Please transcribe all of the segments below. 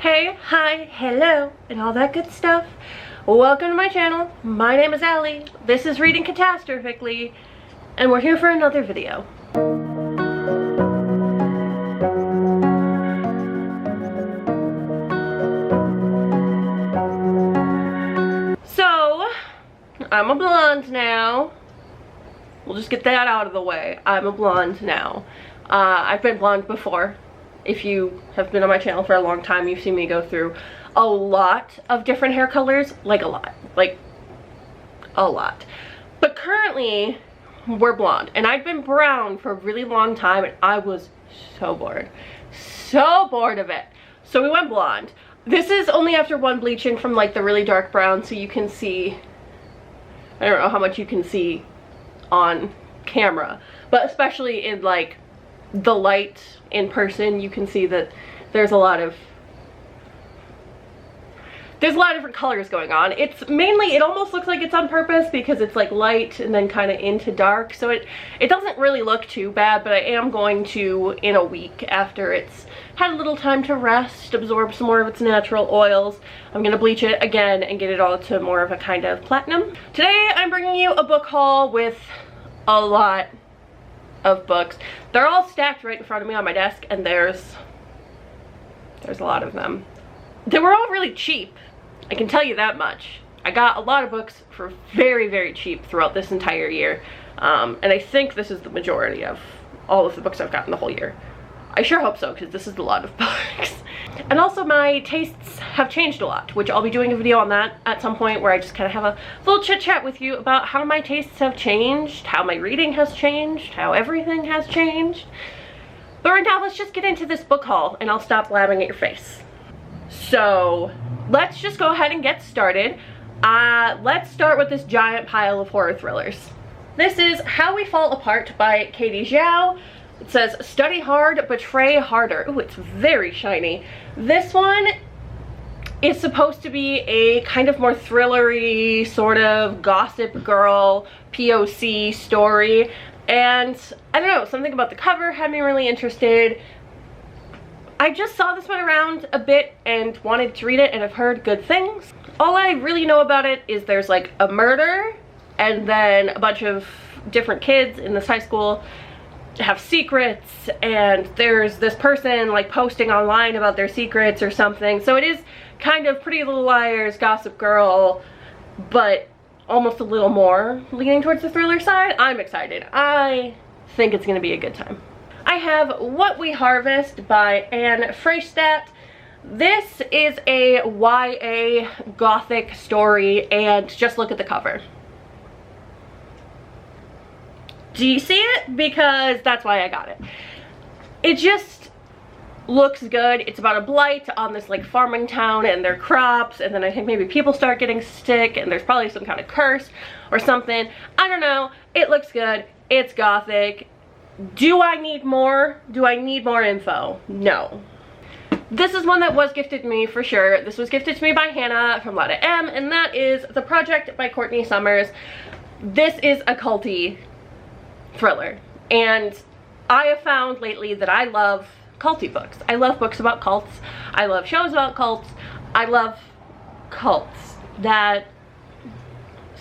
Hey, hi, hello, and all that good stuff. Welcome to my channel. My name is Allie. This is Reading Catastrophically, and we're here for another video. So, I'm a blonde now. We'll just get that out of the way. I'm a blonde now. I've been blonde before. If you have been on my channel for a long time, you've seen me go through a lot of different hair colors. Like a lot. But currently, we're blonde. And I've been brown for a really long time, and I was so bored. So bored of it. So we went blonde. This is only after one bleaching from like the really dark brown, so you can see, I don't know how much you can see on camera, but especially in like the light in person, you can see that there's a lot of different colors going on. It's mainly, it almost looks like it's on purpose because it's like light and then kind of into dark, so it doesn't really look too bad. But I am going to, in a week after it's had a little time to rest, absorb some more of its natural oils, I'm gonna bleach it again and get it all to more of a kind of platinum. Today I'm bringing you a book haul with a lot of books. They're all stacked right in front of me on my desk, and there's a lot of them. They were all really cheap, I can tell you that much. I got a lot of books for very, very cheap throughout this entire year, and I think this is the majority of all of the books I've gotten the whole year. I sure hope so, because this is a lot of books. And also my tastes have changed a lot, which I'll be doing a video on that at some point, where I just kind of have a little chit chat with you about how my tastes have changed, how my reading has changed, how everything has changed. But right now, let's just get into this book haul, and I'll stop blabbing at your face. So let's just go ahead and get started. Let's start with this giant pile of horror thrillers. This is How We Fall Apart by Katie Zhao. It says, study hard, betray harder. Ooh, it's very shiny. This one is supposed to be a kind of more thrillery, sort of Gossip Girl POC story. And I don't know, something about the cover had me really interested. I just saw this one around a bit and wanted to read it, and I've heard good things. All I really know about it is there's like a murder, and then a bunch of different kids in this high school have secrets, and there's this person like posting online about their secrets or something. So it is kind of Pretty Little Liars, Gossip Girl, but almost a little more leaning towards the thriller side. I'm excited. I think it's gonna be a good time. I have What We Harvest by Anne Freystadt. This is a YA gothic story, and just look at the cover. Do you see it? Because that's why I got it. It just looks good. It's about a blight on this like farming town and their crops, and then I think maybe people start getting sick, and there's probably some kind of curse or something. I don't know. It looks good. It's gothic. Do I need more? Do I need more info? No. This is one that was gifted to me for sure. This was gifted to me by Hannah from Lotta M, and that is The Project by Courtney Summers. This is a culty thriller, and I have found lately that I love culty books. I love books about cults. I love shows about cults. I love cults. That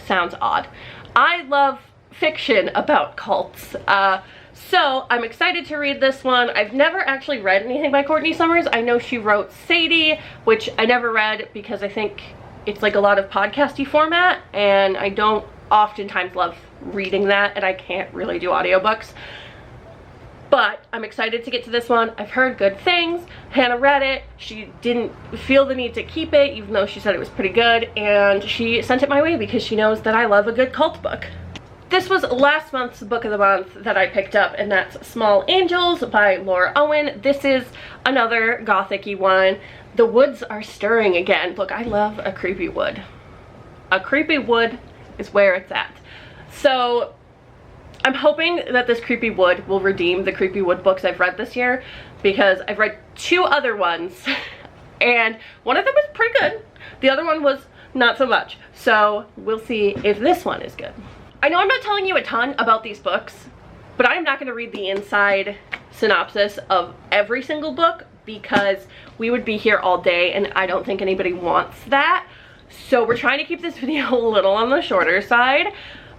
sounds odd. I love fiction about cults. So I'm excited to read this one. I've never actually read anything by Courtney Summers. I know she wrote Sadie, which I never read because I think it's like a lot of podcasty format, and I don't oftentimes love reading that, and I can't really do audiobooks. But I'm excited to get to this one. I've heard good things. Hannah read it. She didn't feel the need to keep it, even though she said it was pretty good, and she sent it my way because she knows that I love a good cult book. This was last month's book of the month that I picked up, and that's Small Angels by Laura Owen. This is another gothic-y one. The woods are stirring again. Look, I love a creepy wood. A creepy wood is where it's at. So I'm hoping that this creepy wood will redeem the creepy wood books I've read this year, because I've read two other ones and one of them was pretty good. The other one was not so much. So we'll see if this one is good. I know I'm not telling you a ton about these books, but I'm not going to read the inside synopsis of every single book, because we would be here all day and I don't think anybody wants that. So we're trying to keep this video a little on the shorter side,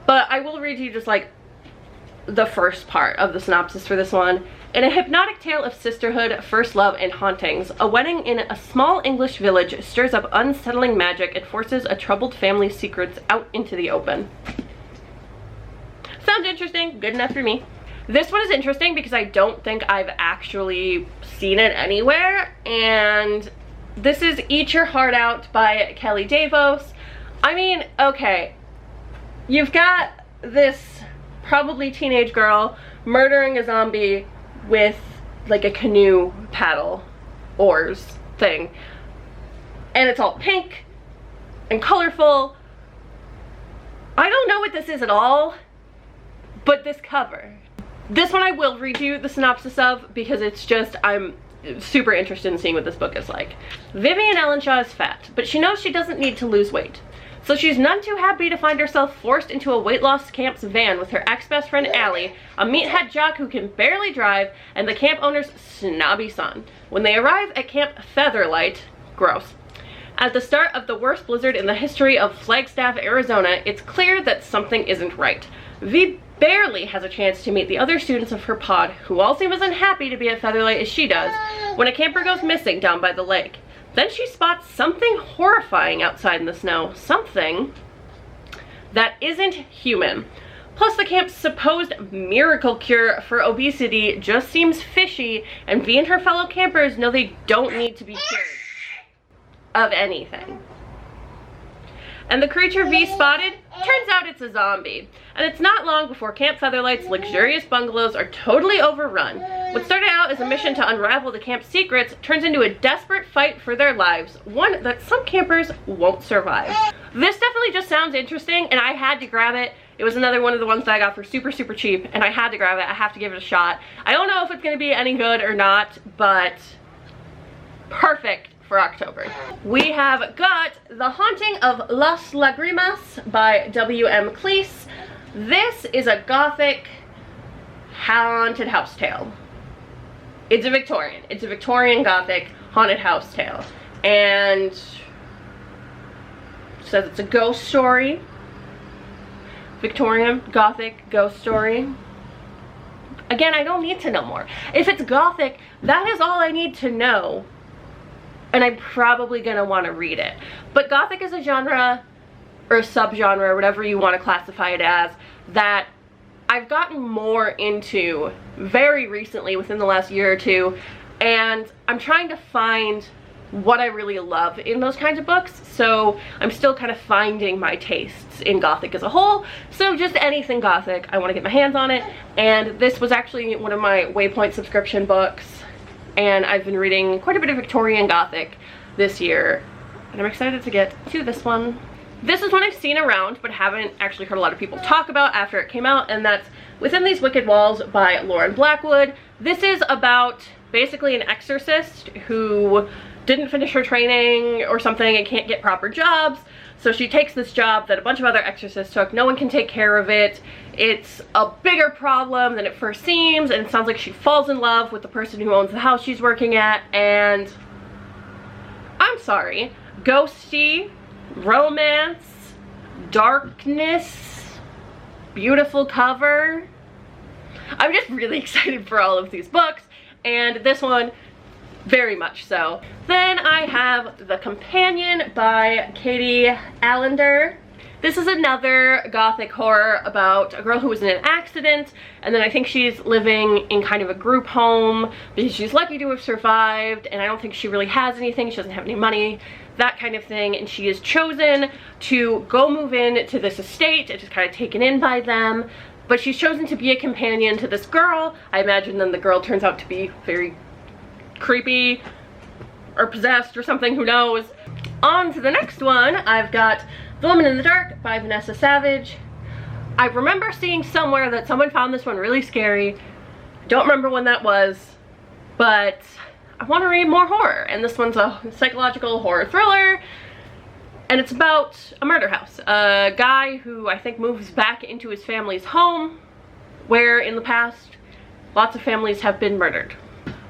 but I will read you just like the first part of the synopsis for this one. In a hypnotic tale of sisterhood, first love, and hauntings, a wedding in a small English village stirs up unsettling magic and forces a troubled family's secrets out into the open. Sounds interesting. Good enough for me. This one is interesting because I don't think I've actually seen it anywhere, and this is Eat Your Heart Out by Kelly Davos. I mean, okay, you've got this probably teenage girl murdering a zombie with like a canoe paddle oars thing, and it's all pink and colorful. I don't know what this is at all, but this cover. This one I will read you the synopsis of because it's just, I'm super interested in seeing what this book is like. Vivian Ellenshaw is fat, but she knows she doesn't need to lose weight. So she's none too happy to find herself forced into a weight loss camp's van with her ex-best friend Allie, a meathead jock who can barely drive, and the camp owner's snobby son. When they arrive at Camp Featherlight, gross. At the start of the worst blizzard in the history of Flagstaff, Arizona, it's clear that something isn't right. Vi barely has a chance to meet the other students of her pod, who all seem as unhappy to be at Featherlight as she does, when a camper goes missing down by the lake. Then she spots something horrifying outside in the snow. Something that isn't human. Plus the camp's supposed miracle cure for obesity just seems fishy, and Vi and her fellow campers know they don't need to be cured of anything. And the creature Vi spotted, turns out it's a zombie. And it's not long before Camp Featherlight's luxurious bungalows are totally overrun. What started out as a mission to unravel the camp's secrets turns into a desperate fight for their lives, one that some campers won't survive. This definitely just sounds interesting, and I had to grab it. It was another one of the ones that I got for super, super cheap, and I had to grab it. I have to give it a shot. I don't know if it's going to be any good or not, but perfect for October. We have got The Haunting of Las Lagrimas by W.M. Cleese. This is a gothic haunted house tale. It's a Victorian gothic haunted house tale, and it says it's a ghost story. Victorian gothic ghost story. Again, I don't need to know more. If it's gothic, that is all I need to know, and I'm probably gonna want to read it. But gothic is a genre or a subgenre, whatever you want to classify it as, that I've gotten more into very recently within the last year or two, and I'm trying to find what I really love in those kinds of books. So I'm still kind of finding my tastes in gothic as a whole. So just anything gothic, I want to get my hands on it. And this was actually one of my Waypoint subscription books, and I've been reading quite a bit of Victorian gothic this year, and I'm excited to get to this one. This is one I've seen around but haven't actually heard a lot of people talk about after it came out, and that's Within These Wicked Walls by Lauren Blackwood. This is about basically an exorcist who didn't finish her training or something and can't get proper jobs. So she takes this job that a bunch of other exorcists took. No one can take care of it. It's a bigger problem than it first seems, and it sounds like she falls in love with the person who owns the house she's working at, and I'm sorry, ghosty, romance, darkness, beautiful cover. I'm just really excited for all of these books, and this one very much so. Then I have The Companion by Katie Allender. This is another gothic horror about a girl who was in an accident, and then I think she's living in kind of a group home because she's lucky to have survived, and I don't think she really has anything. She doesn't have any money, that kind of thing, and she is chosen to go move in to this estate. It's just kind of taken in by them, but she's chosen to be a companion to this girl. I imagine then the girl turns out to be very creepy or possessed or something, who knows. On to the next one, I've got The Woman in the Dark by Vanessa Savage. I remember seeing somewhere that someone found this one really scary. Don't remember when that was, but I want to read more horror, and this one's a psychological horror thriller, and it's about a murder house. A guy who I think moves back into his family's home, where in the past lots of families have been murdered.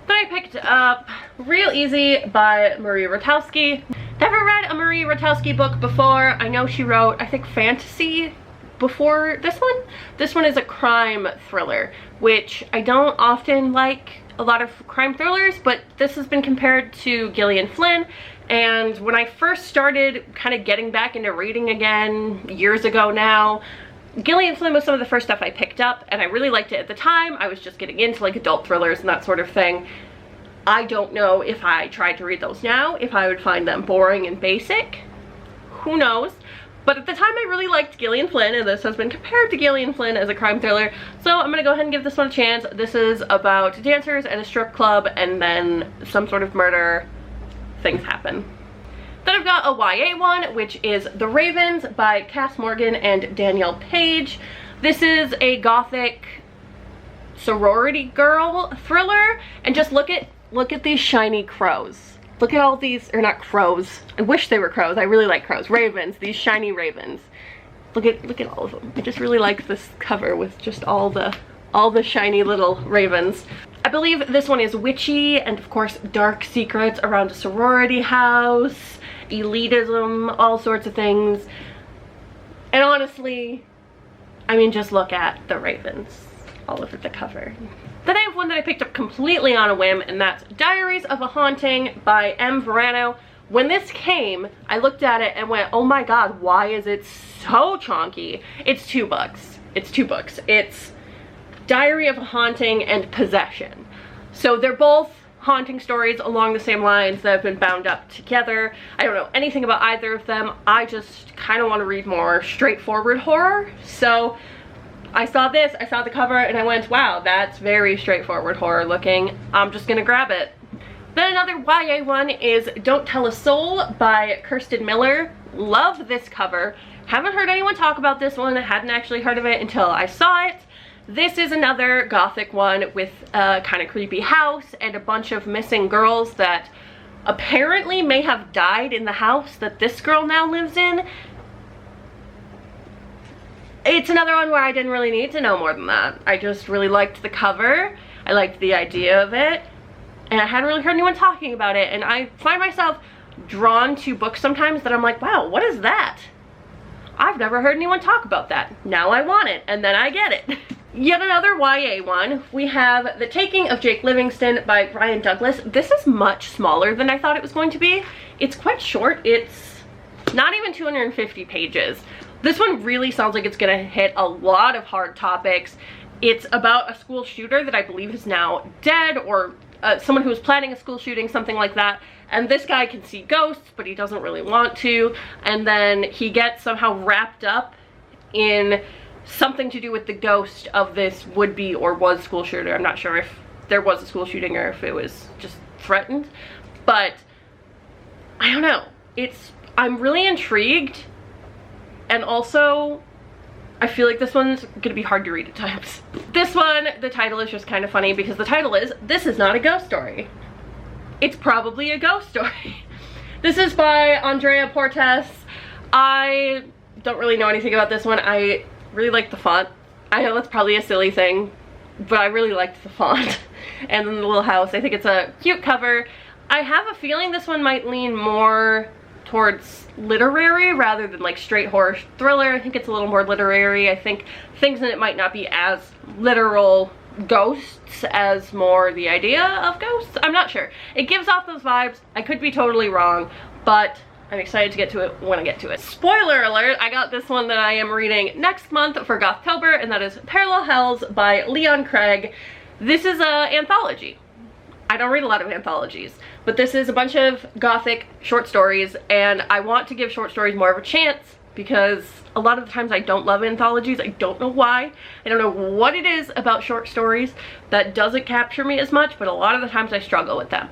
Then I picked up Real Easy by Marie Rotowski. Never read a Marie Rotowski book before. I know she wrote, I think, fantasy before this one. This one is a crime thriller, which I don't often like a lot of crime thrillers, but this has been compared to Gillian Flynn. And when I first started kind of getting back into reading again years ago now, Gillian Flynn was some of the first stuff I picked up, and I really liked it at the time. I was just getting into like adult thrillers and that sort of thing. I don't know if I tried to read those now, if I would find them boring and basic. Who knows? But at the time I really liked Gillian Flynn, and this has been compared to Gillian Flynn as a crime thriller. So I'm gonna go ahead and give this one a chance. This is about dancers at a strip club, and then some sort of murder. Things happen. Then I've got a YA one, which is The Ravens by Cass Morgan and Danielle Page. This is a gothic sorority girl thriller, and just look at these shiny crows. Look at all these, or not crows. I wish they were crows. I really like crows. Ravens, these shiny ravens. Look at all of them. I just really like this cover with just all the shiny little ravens. I believe this one is witchy, and of course dark secrets around a sorority house, elitism, all sorts of things. And honestly, I mean, just look at the ravens all over the cover. Then I have one that I picked up completely on a whim, and that's Diaries of a Haunting by M. Verano. When this came, I looked at it and went, oh my god, why is it so chonky? It's 2 books. It's 2 books. It's Diary of a Haunting and Possession. So they're both haunting stories along the same lines that have been bound up together. I don't know anything about either of them. I just kind of want to read more straightforward horror. So I saw this, I saw the cover, and I went, wow, that's very straightforward horror looking. I'm just gonna grab it. Then another YA one is Don't Tell a Soul by Kirsten Miller. Love this cover. Haven't heard anyone talk about this one. I hadn't actually heard of it until I saw it. This is another gothic one with a kind of creepy house and a bunch of missing girls that apparently may have died in the house that this girl now lives in. It's another one where I didn't really need to know more than that. I just really liked the cover. I liked the idea of it. And I hadn't really heard anyone talking about it. And I find myself drawn to books sometimes that I'm like, wow, what is that? I've never heard anyone talk about that. Now I want it, and then I get it. Yet another YA one. We have The Taking of Jake Livingston by Brian Douglas. This is much smaller than I thought it was going to be. It's quite short. It's not even 250 pages. This one really sounds like it's gonna hit a lot of hard topics. It's about a school shooter that I believe is now dead, or someone who was planning a school shooting, something like that. And this guy can see ghosts, but he doesn't really want to. And then he gets somehow wrapped up in something to do with the ghost of this would-be or was school shooter. I'm not sure if there was a school shooting or if it was just threatened. But I don't know. I'm really intrigued. And also, I feel like this one's gonna be hard to read at times. This one, the title is just kind of funny because the title is, This Is Not a Ghost Story. It's probably a ghost story. This is by Andrea Portes. I don't really know anything about this one. I really like the font. I know that's probably a silly thing, but I really liked the font. And then the little house. I think it's a cute cover. I have a feeling this one might lean more towards literary rather than like straight horror thriller. I think it's a little more literary. I think things in it might not be as literal ghosts as more the idea of ghosts. I'm not sure. It gives off those vibes. I could be totally wrong, but I'm excited to get to it when I get to it. Spoiler alert, I got this one that I am reading next month for Gothtober, and that is Parallel Hells by Leon Craig. This is an anthology. I don't read a lot of anthologies, but this is a bunch of gothic short stories, and I want to give short stories more of a chance because a lot of the times I don't love anthologies. I don't know why. I don't know what it is about short stories that doesn't capture me as much, but a lot of the times I struggle with them.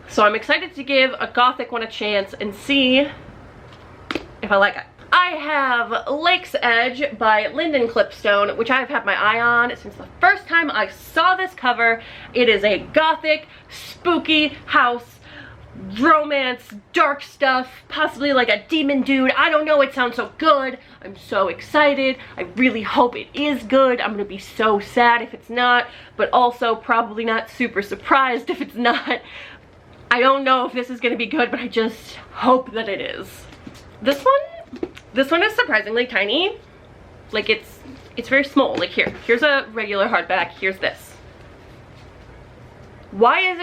So I'm excited to give a gothic one a chance and see if I like it. I have Lake's Edge by Lyndon Clipstone, which I've had my eye on since the first time I saw this cover. It is a gothic, spooky house romance, dark stuff, possibly like a demon dude. I don't know, it sounds so good. I'm so excited. I really hope it is good. I'm gonna be so sad if it's not, but also probably not super surprised if it's not. I don't know if this is gonna be good, but I just hope that it is. This one is surprisingly tiny. Like it's very small. Like here's a regular hardback, here's this. Why is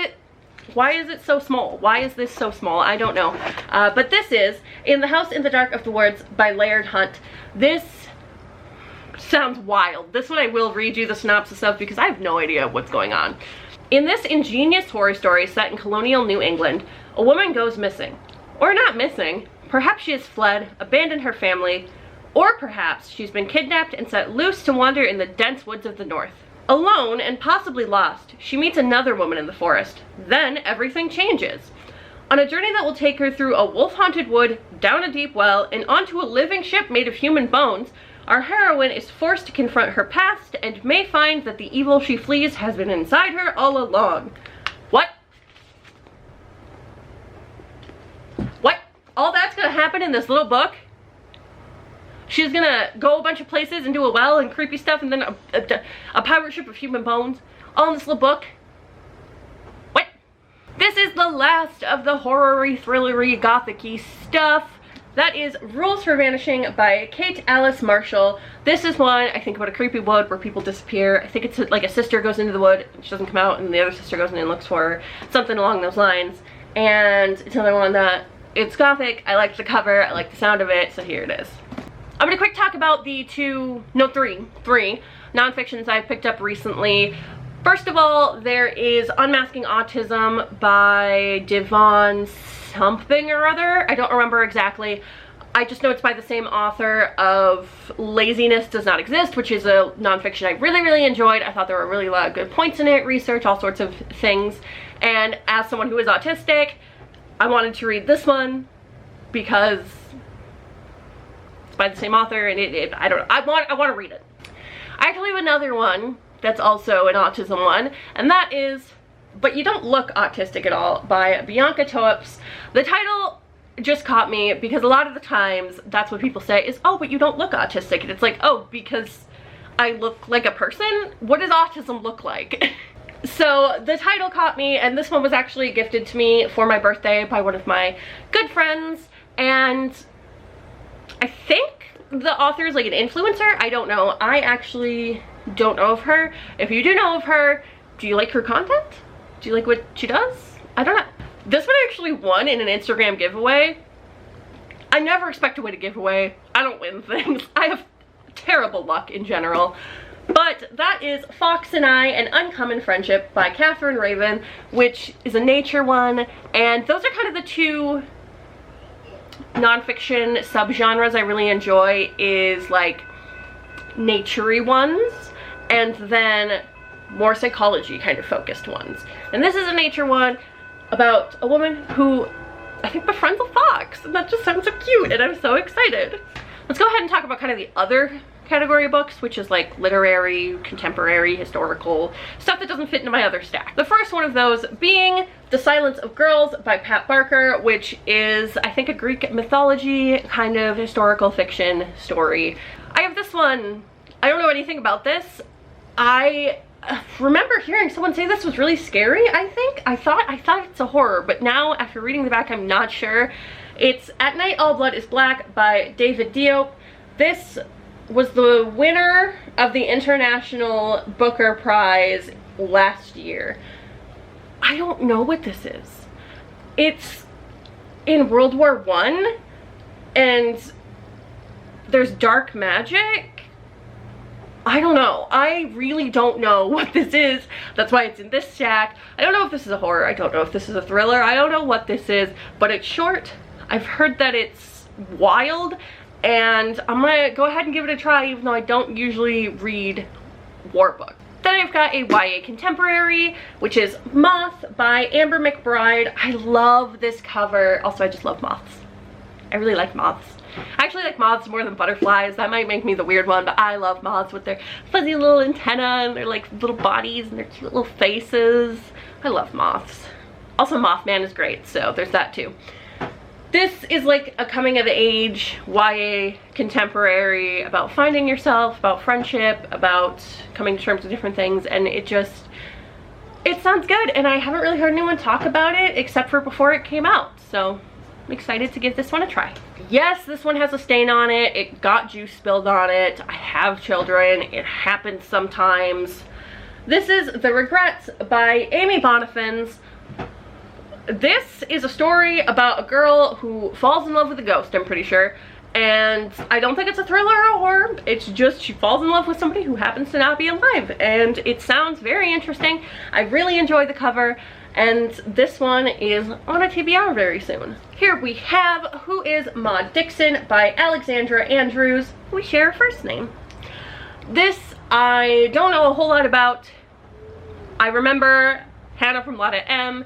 it so small? Why is this so small? I don't know. But this is In the House in the Dark of the Woods by Laird Hunt. This sounds wild. This one I will read you the synopsis of because I have no idea what's going on. In this ingenious horror story set in colonial New England, a woman goes missing. Or not missing. Perhaps she has fled, abandoned her family, or perhaps she's been kidnapped and set loose to wander in the dense woods of the north. Alone and possibly lost, she meets another woman in the forest. Then everything changes. On a journey that will take her through a wolf-haunted wood, down a deep well, and onto a living ship made of human bones, our heroine is forced to confront her past and may find that the evil she flees has been inside her all along. What? What? All that's gonna happen in this little book? She's gonna go a bunch of places and do a well and creepy stuff and then a pirate ship of human bones all in this little book? What? This is the last of the horror-y, thrillery, gothic-y stuff. That is Rules for Vanishing by Kate Alice Marshall. This is one, I think, about a creepy wood where people disappear. I think it's like a sister goes into the wood and she doesn't come out and the other sister goes in and looks for her. Something along those lines. And it's another one that, it's gothic, I like the cover, I like the sound of it, so here it is. I'm gonna quick talk about the three nonfictions I've picked up recently. First of all, there is Unmasking Autism by Devon something or other. I don't remember exactly. I just know it's by the same author of Laziness Does Not Exist, which is a nonfiction I really, really enjoyed. I thought there were really a lot of good points in it, research, all sorts of things. And as someone who is autistic, I wanted to read this one because it's by the same author and I don't know, I want to read it. I actually have another one that's also an autism one, and that is But You Don't Look Autistic at All by Bianca Toeps. The title just caught me because a lot of the times that's what people say is, oh, but you don't look autistic. And it's like, oh, because I look like a person? What does autism look like? So the title caught me, and this one was actually gifted to me for my birthday by one of my good friends, and I think the author is like an influencer. I don't know. I actually don't know of her. If you do know of her, do you like her content? Do you like what she does? I don't know. This one actually won in an Instagram giveaway. I never expect to win a giveaway. I don't win things. I have terrible luck in general. But that is Fox and I, An Uncommon Friendship by Catherine Raven, which is a nature one. And those are kind of the two nonfiction subgenres I really enjoy, is like nature-y ones and then more psychology kind of focused ones. And this is a nature one about a woman who I think befriends a fox, and that just sounds so cute and I'm so excited. Let's go ahead and talk about kind of the other category of books, which is like literary, contemporary, historical, stuff that doesn't fit into my other stack. The first one of those being The Silence of Girls by Pat Barker, which is, I think, a Greek mythology kind of historical fiction story. I have this one. I don't know anything about this. I remember hearing someone say this was really scary, I think. I thought it's a horror, but now after reading the back, I'm not sure. It's At Night All Blood is Black by David Diop. This was the winner of the International Booker Prize last year. I don't know what this is. It's in World War I, and there's dark magic. I don't know. I really don't know what this is. That's why it's in this stack. I don't know if this is a horror. I don't know if this is a thriller. I don't know what this is, but it's short. I've heard that it's wild, and I'm gonna go ahead and give it a try, even though I don't usually read war books. Then I've got a YA contemporary, which is Moth by Amber McBride. I love this cover. Also, I just love moths. I really like moths. I actually like moths more than butterflies. That might make me the weird one, but I love moths with their fuzzy little antennae and their like little bodies and their cute little faces. I love moths. Also, Mothman is great, so there's that too. This is like a coming of age YA contemporary about finding yourself, about friendship, about coming to terms with different things, and it sounds good, and I haven't really heard anyone talk about it except for before it came out, so I'm excited to give this one a try. Yes, this one has a stain on it. It got juice spilled on it. I have children. It happens sometimes. This is The Regrets by Amy Bonifants. This is a story about a girl who falls in love with a ghost, I'm pretty sure. And I don't think it's a thriller or a horror. It's just she falls in love with somebody who happens to not be alive. And it sounds very interesting. I really enjoy the cover. And this one is on a TBR very soon. Here we have Who is Maud Dixon by Alexandra Andrews. We share a first name. This I don't know a whole lot about. I remember Hannah from Lotta M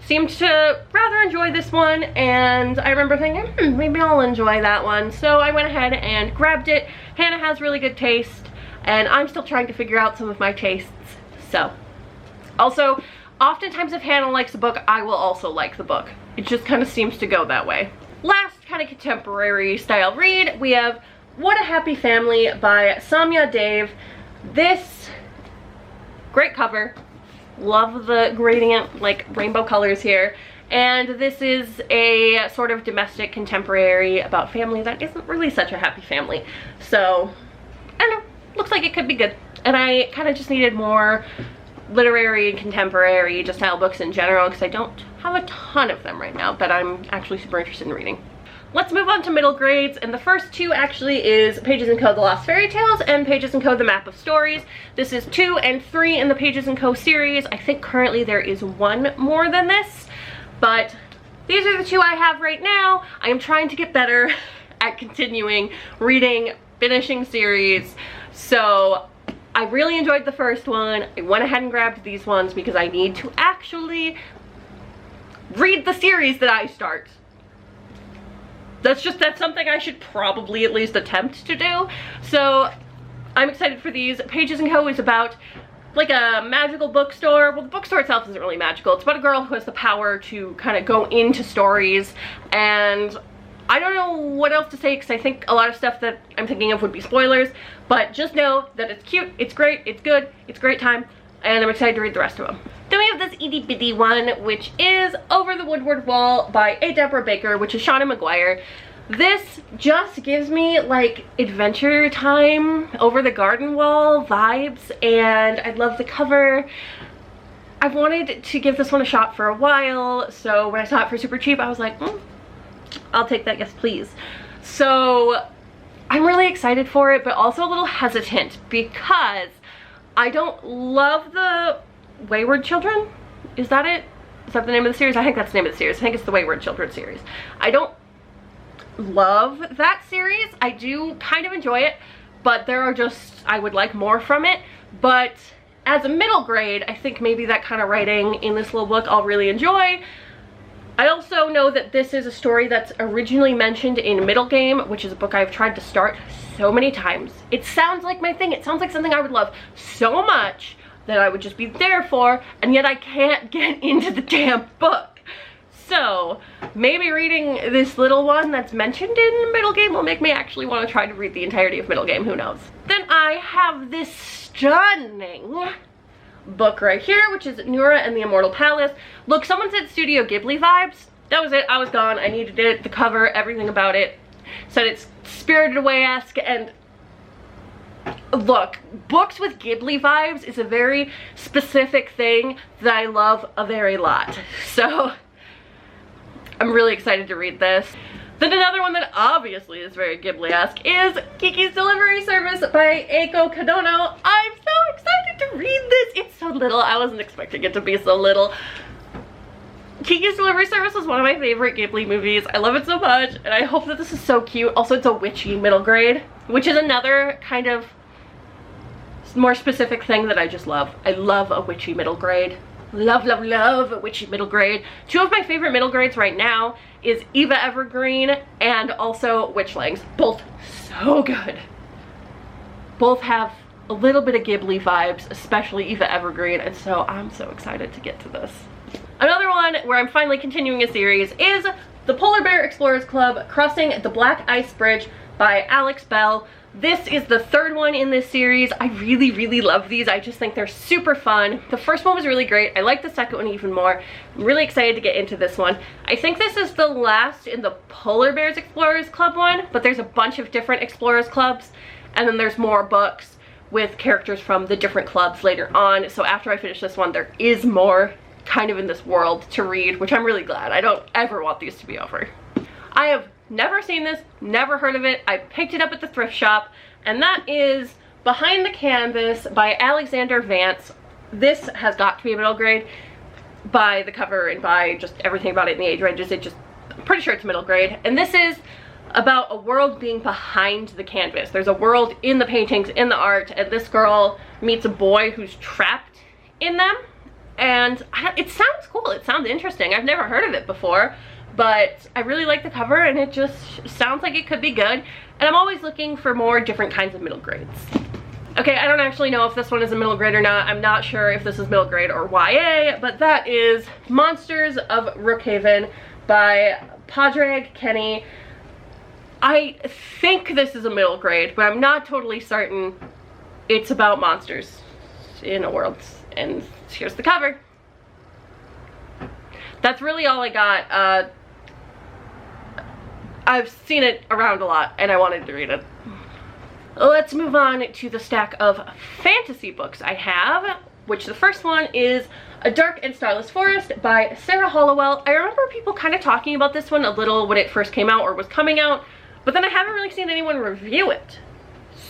seemed to rather enjoy this one, and I remember thinking, maybe I'll enjoy that one. So I went ahead and grabbed it. Hannah has really good taste, and I'm still trying to figure out some of my tastes. So, also, oftentimes if Hannah likes a book, I will also like the book. It just kind of seems to go that way. Last kind of contemporary style read, we have What a Happy Family by Samya Dave. This, great cover. Love the gradient, like rainbow colors here. And this is a sort of domestic contemporary about family that isn't really such a happy family. So, I don't know, looks like it could be good. And I kind of just needed more literary and contemporary just style books in general, because I don't have a ton of them right now, but I'm actually super interested in reading. Let's move on to middle grades, and the first two actually is Pages & Co. The Lost Fairy Tales and Pages & Co. The Map of Stories. This is 2 and 3 in the Pages & Co. series. I think currently there is one more than this, but these are the two I have right now. I am trying to get better at continuing reading, finishing series, so I really enjoyed the first one. I went ahead and grabbed these ones because I need to actually read the series that I start. That's something I should probably at least attempt to do. So I'm excited for these. Pages & Co. is about like a magical bookstore. Well, the bookstore itself isn't really magical. It's about a girl who has the power to kind of go into stories, and I don't know what else to say because I think a lot of stuff that I'm thinking of would be spoilers, but just know that it's cute, it's great, it's good, it's a great time, and I'm excited to read the rest of them. Then we have this itty bitty one, which is Over the Woodward Wall by A. Deborah Baker, which is Shauna Maguire. This just gives me like Adventure Time, Over the Garden Wall vibes, and I love the cover. I've wanted to give this one a shot for a while, so when I saw it for super cheap, I was like, I'll take that, yes please. So I'm really excited for it, but also a little hesitant because I don't love the Wayward Children. Is that it? Is that the name of the series? I think that's the name of the series. I think it's the Wayward Children series. I don't love that series. I do kind of enjoy it, but there are just, I would like more from it. But as a middle grade, I think maybe that kind of writing in this little book I'll really enjoy. I also know that this is a story that's originally mentioned in Middle Game, which is a book I've tried to start so many times. It sounds like my thing. It sounds like something I would love so much that I would just be there for, and yet I can't get into the damn book. So maybe reading this little one that's mentioned in Middle Game will make me actually want to try to read the entirety of Middle Game. Who knows? Then I have this stunning book right here, which is Nura and the Immortal Palace. Look, someone said Studio Ghibli vibes. That was it. I was gone. I needed it. The cover, everything about it said it's Spirited Away-esque, and look, books with Ghibli vibes is a very specific thing that I love a very lot. So I'm really excited to read this. Then another one that obviously is very Ghibli-esque is Kiki's Delivery Service by Eiko Kadono. I'm so excited to read this. It's so little. I wasn't expecting it to be so little. Kiki's Delivery Service is one of my favorite Ghibli movies. I love it so much, and I hope that this is so cute. Also, it's a witchy middle grade, which is another kind of more specific thing that I just love. I love a witchy middle grade. Love, love, love a witchy middle grade. Two of my favorite middle grades right now is Eva Evergreen and also Witchlings. Both so good. Both have a little bit of Ghibli vibes, especially Eva Evergreen, and so I'm so excited to get to this. Another one where I'm finally continuing a series is the Polar Bear Explorers Club Crossing the Black Ice Bridge by Alex Bell. This is the third one in this series. I really love these. I just think they're super fun. The first one was really great. I like the second one even more. I'm really excited to get into this one. I think this is the last in the Polar Bears Explorers Club one, but there's a bunch of different Explorers Clubs, and then there's more books with characters from the different clubs later on. So after I finish this one, there is more kind of in this world to read, which I'm really glad. I don't ever want these to be over. I have never seen this, never heard of it. I picked it up at the thrift shop, and that is Behind the Canvas by Alexander Vance. This has got to be a middle grade by the cover and by just everything about it in the age ranges. I'm pretty sure it's middle grade. And this is about a world being behind the canvas. There's a world in the paintings, in the art, and this girl meets a boy who's trapped in them. And it sounds cool. It sounds interesting. I've never heard of it before, but I really like the cover, and it just sounds like it could be good. And I'm always looking for more different kinds of middle grades. Okay, I don't actually know if this one is a middle grade or not. I'm not sure if this is middle grade or YA, but that is Monsters of Brookhaven by Padraig Kenny. I think this is a middle grade, but I'm not totally certain. It's about monsters in a world, and here's the cover. That's really all I got. I've seen it around a lot, and I wanted to read it. Let's move on to the stack of fantasy books I have, which the first one is A Dark and Starless Forest by Sarah Hollowell. I remember people kind of talking about this one a little when it first came out or was coming out, but then I haven't really seen anyone review it.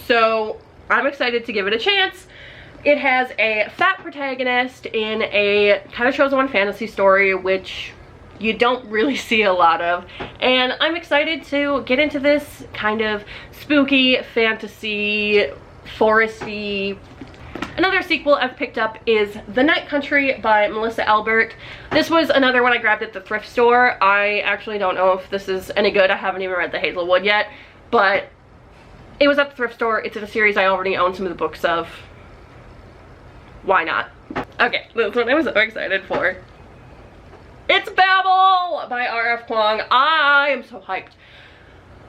So I'm excited to give it a chance. It has a fat protagonist in a kind of chosen one fantasy story, which you don't really see a lot of, and I'm excited to get into this kind of spooky fantasy foresty. Another sequel I've picked up is The Night Country by Melissa Albert. This was another one I grabbed at the thrift store. I actually don't know if this is any good. I haven't even read The Hazelwood yet, but it was at the thrift store. It's in a series I already own some of the books of. Why not? Okay, this one I was so excited for. It's Babel by R.F. Kuang. I am so hyped.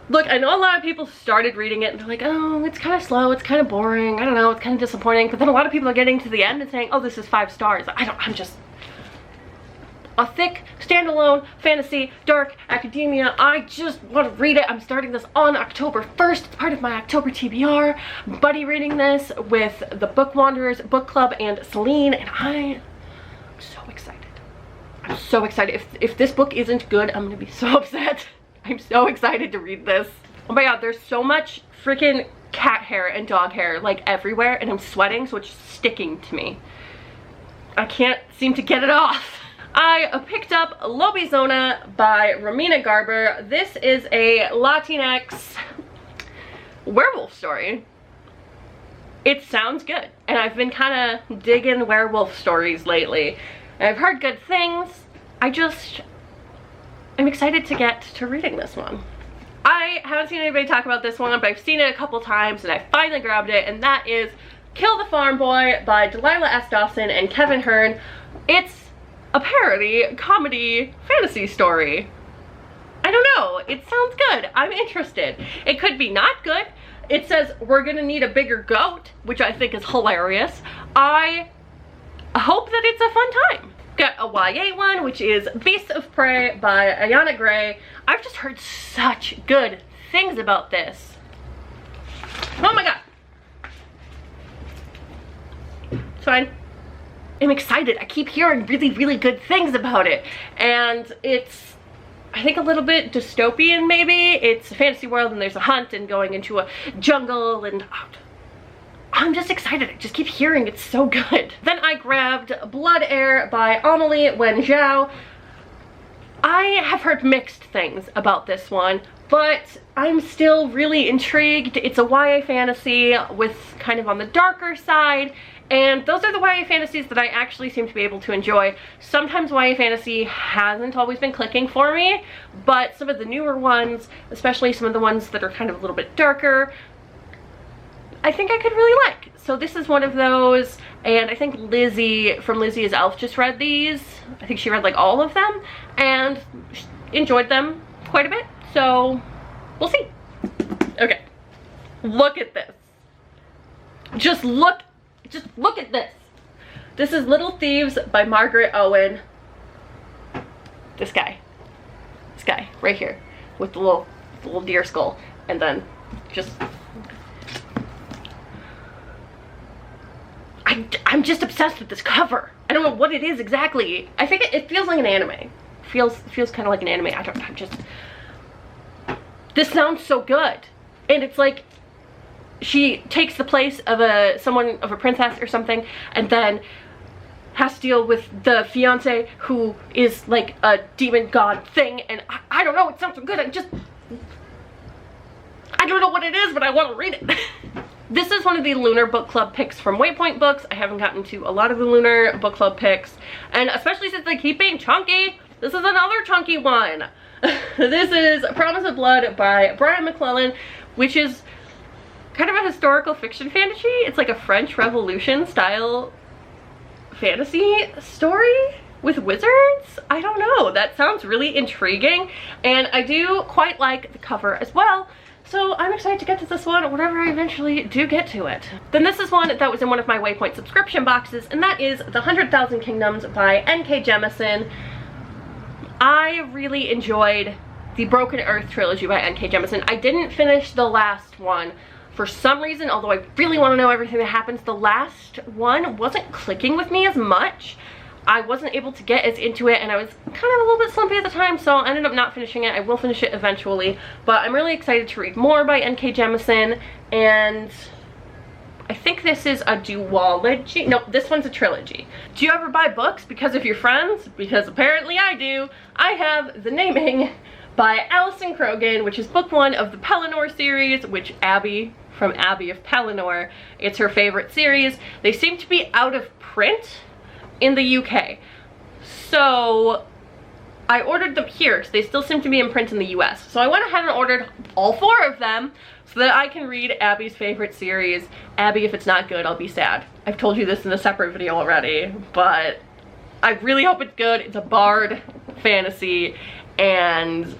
Look, I know a lot of people started reading it and they're like, oh, it's kind of slow, it's kind of boring, I don't know, it's kind of disappointing. But then a lot of people are getting to the end and saying, oh, this is 5 stars. I'm just a thick, standalone, fantasy, dark academia. I just want to read it. I'm starting this on October 1st. It's part of my October TBR. Buddy reading this with the Book Wanderers Book Club and Celine, and I'm so excited. I'm so excited. If this book isn't good, I'm gonna be so upset. I'm so excited to read this. Oh my god, there's so much freaking cat hair and dog hair like everywhere, and I'm sweating, so it's sticking to me. I can't seem to get it off. I picked up Lobizona by Romina Garber. This is a Latinx werewolf story. It sounds good, and I've been kind of digging werewolf stories lately. I've heard good things. I'm excited to get to reading this one. I haven't seen anybody talk about this one, but I've seen it a couple times and I finally grabbed it, and that is Kill the Farm Boy by Delilah S. Dawson and Kevin Hearn. It's a parody, comedy, fantasy story. I don't know, it sounds good. I'm interested. It could be not good. It says we're gonna need a bigger goat, which I think is hilarious. I hope that it's a fun time. Got a YA one, which is Beasts of Prey by Ayana Gray. I've just heard such good things about this. Oh my god. It's fine. I'm excited. I keep hearing really good things about it. And it's, I think, a little bit dystopian maybe. It's a fantasy world and there's a hunt and going into a jungle, and I'm just excited. I just keep hearing it's so good. Then I grabbed Blood Air by Amelie Wen Zhao. I have heard mixed things about this one, but I'm still really intrigued. It's a YA fantasy with kind of on the darker side, and those are the YA fantasies that I actually seem to be able to enjoy. Sometimes YA fantasy hasn't always been clicking for me, but some of the newer ones, especially some of the ones that are kind of a little bit darker, I think I could really like. So this is one of those, and I think Lizzie from Lizzie is Elf just read these. I think she read like all of them and enjoyed them quite a bit, so we'll see. Okay, look at this. Just look at this. This is Little Thieves by Margaret Owen. This guy right here with the little deer skull, and then just I'm just obsessed with this cover. I don't know what it is exactly. I think it feels like an anime. Feels kind of like an anime. This sounds so good, and it's like she takes the place of a princess or something, and then has to deal with the fiance who is like a demon god thing, and I don't know, it sounds so good. I don't know what it is, but I want to read it. This is one of the Lunar Book Club picks from Waypoint Books. I haven't gotten to a lot of the Lunar Book Club picks, and especially since they keep being chunky, this is another chunky one. This is Promise of Blood by Brian McClellan, which is kind of a historical fiction fantasy. It's like a French Revolution style fantasy story with wizards. I don't know, that sounds really intriguing, and I do quite like the cover as well, so I'm excited to get to this one whenever I eventually do get to it. Then this is one that was in one of my Waypoint subscription boxes, and that is The 100,000 Kingdoms by N.K. Jemisin. I really enjoyed the Broken Earth trilogy by N.K. Jemisin. I didn't finish the last one for some reason, although I really want to know everything that happens. The last one wasn't clicking with me as much. I wasn't able to get as into it, and I was kind of a little bit slumpy at the time, so I ended up not finishing it. I will finish it eventually, but I'm really excited to read more by N.K. Jemisin, and I think this is a duology. No, this one's a trilogy. Do you ever buy books because of your friends? Because apparently I do. I have The Naming by Alison Croghan, which is book 1 of the Pelennor series, which Abby from Abbey of Pelennor, it's her favorite series. They seem to be out of print in the UK, so I ordered them here because they still seem to be in print in the US. So I went ahead and ordered all 4 of them so that I can read Abby's favorite series. Abby, if it's not good, I'll be sad. I've told you this in a separate video already, but I really hope it's good. It's a bard fantasy, and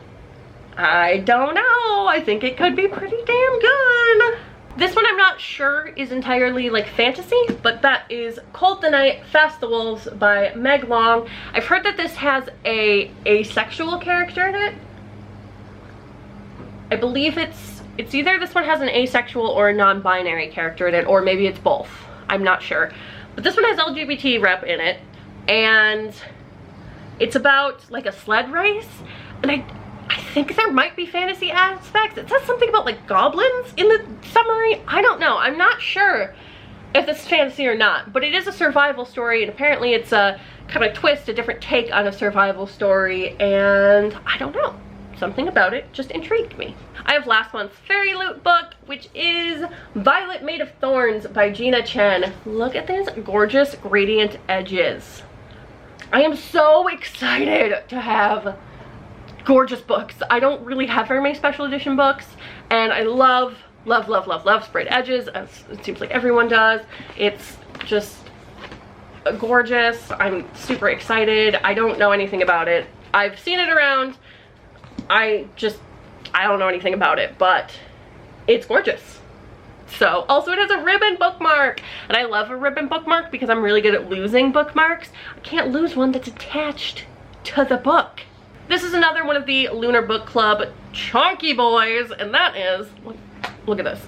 I don't know, I think it could be pretty damn good. This one I'm not sure is entirely like fantasy, but that is Cold the Night, Fast the Wolves by Meg Long. I've heard that this has a asexual character in it. I believe it's either this one has an asexual or a non-binary character in it, or maybe it's both. I'm not sure. But this one has LGBT rep in it, and it's about like a sled race, and I think there might be fantasy aspects. It says something about like goblins in the summary. I don't know. I'm not sure if this is fantasy or not, but it is a survival story, and apparently it's a kind of twist, a different take on a survival story, and I don't know. Something about it just intrigued me. I have last month's Fairy Loot book, which is Violet Made of Thorns by Gina Chen. Look at these gorgeous gradient edges. I am so excited to have gorgeous books. I don't really have very many special edition books, and I love sprayed edges, as it seems like everyone does. It's just gorgeous. I'm super excited. I don't know anything about it. I've seen it around. I don't know anything about it, but it's gorgeous. So, also it has a ribbon bookmark, and I love a ribbon bookmark because I'm really good at losing bookmarks. I can't lose one that's attached to the book. This is another one of the Lunar Book Club chunky boys, and that is, look at this,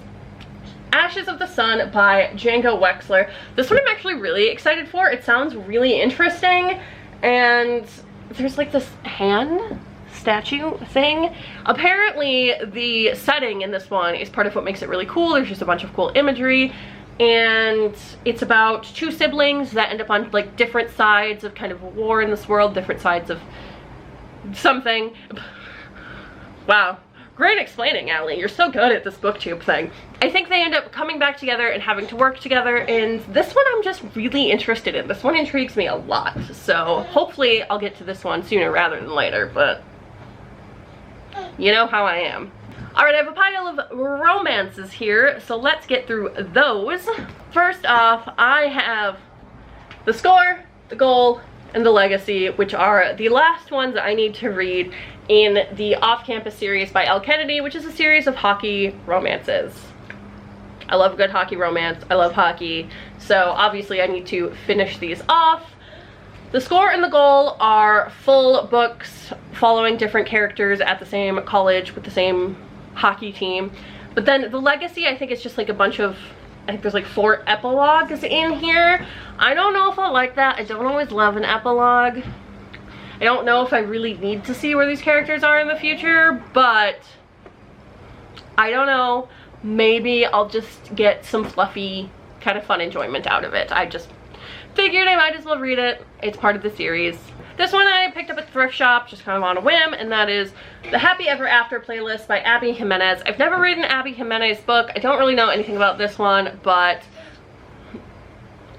Ashes of the Sun by Django Wexler. This one I'm actually really excited for. It sounds really interesting, and there's like this hand statue thing. Apparently the setting in this one is part of what makes it really cool. There's just a bunch of cool imagery, and it's about 2 siblings that end up on like different sides of kind of a war in this world, different sides of something. Wow, great explaining, Allie. You're so good at this booktube thing. I think they end up coming back together and having to work together, and this one I'm just really interested in. This one intrigues me a lot, so hopefully I'll get to this one sooner rather than later, but you know how I am. Alright, I have a pile of romances here, so let's get through those. First off, I have The Score, The Goal, and The Legacy, which are the last ones I need to read in the Off-Campus series by Elle Kennedy, which is a series of hockey romances. I love a good hockey romance. I love hockey. So obviously I need to finish these off. The Score and The Goal are full books following different characters at the same college with the same hockey team. But then The Legacy, I think it's just like a bunch of, I think there's like 4 epilogues in here. I don't know if I like that. I don't always love an epilogue. I don't know if I really need to see where these characters are in the future, but I don't know. Maybe I'll just get some fluffy kind of fun enjoyment out of it. I just figured I might as well read it. It's part of the series. This one I picked up at the thrift shop just kind of on a whim, and that is The Happy Ever After playlist by Abby Jimenez. I've never read an Abby Jimenez book. I don't really know anything about this one, but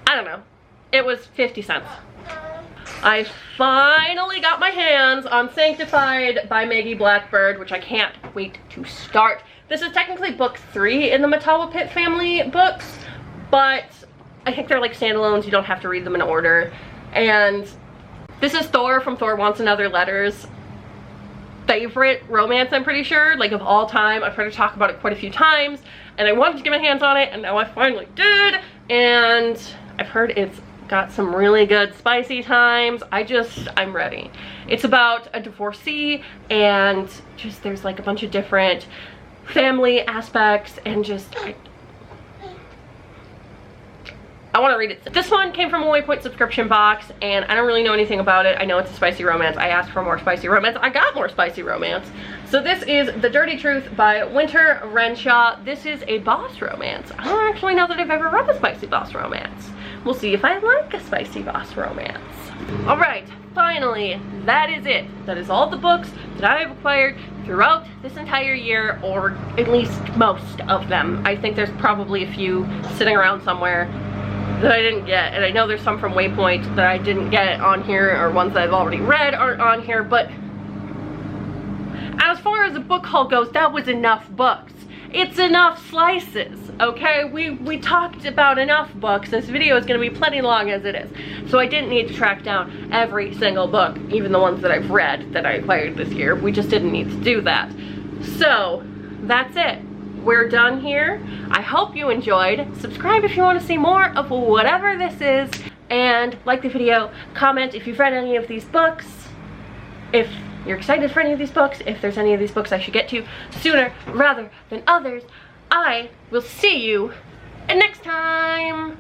I don't know. It was 50 cents. I finally got my hands on Sanctified by Maggie Blackbird, which I can't wait to start. This is technically book 3 in the Matawa Pitt family books, but I think they're like standalones. You don't have to read them in order. And this is Thor from Thor Wants Another Letter's favorite romance, I'm pretty sure, like of all time. I've heard her talk about it quite a few times, and I wanted to get my hands on it, and now I finally did. And I've heard it's got some really good spicy times. I'm ready. It's about a divorcee, and just there's like a bunch of different family aspects, and just I want to read it. This one came from a Waypoint subscription box, and I don't really know anything about it. I know it's a spicy romance. I asked for more spicy romance. I got more spicy romance. So this is The Dirty Truth by Winter Renshaw. This is a boss romance. I don't actually know that I've ever read a spicy boss romance. We'll see if I like a spicy boss romance. Alright, finally, that is it. That is all the books that I have acquired throughout this entire year, or at least most of them. I think there's probably a few sitting around somewhere that I didn't get, and I know there's some from Waypoint that I didn't get on here, or ones that I've already read aren't on here, but as far as a book haul goes, that was enough books. It's enough slices, okay? We talked about enough books. This video is going to be plenty long as it is, so I didn't need to track down every single book, even the ones that I've read that I acquired this year. We just didn't need to do that. So that's it. We're done here. I hope you enjoyed. Subscribe if you want to see more of whatever this is, and like the video, comment if you've read any of these books, if you're excited for any of these books, if there's any of these books I should get to sooner rather than others. I will see you next time.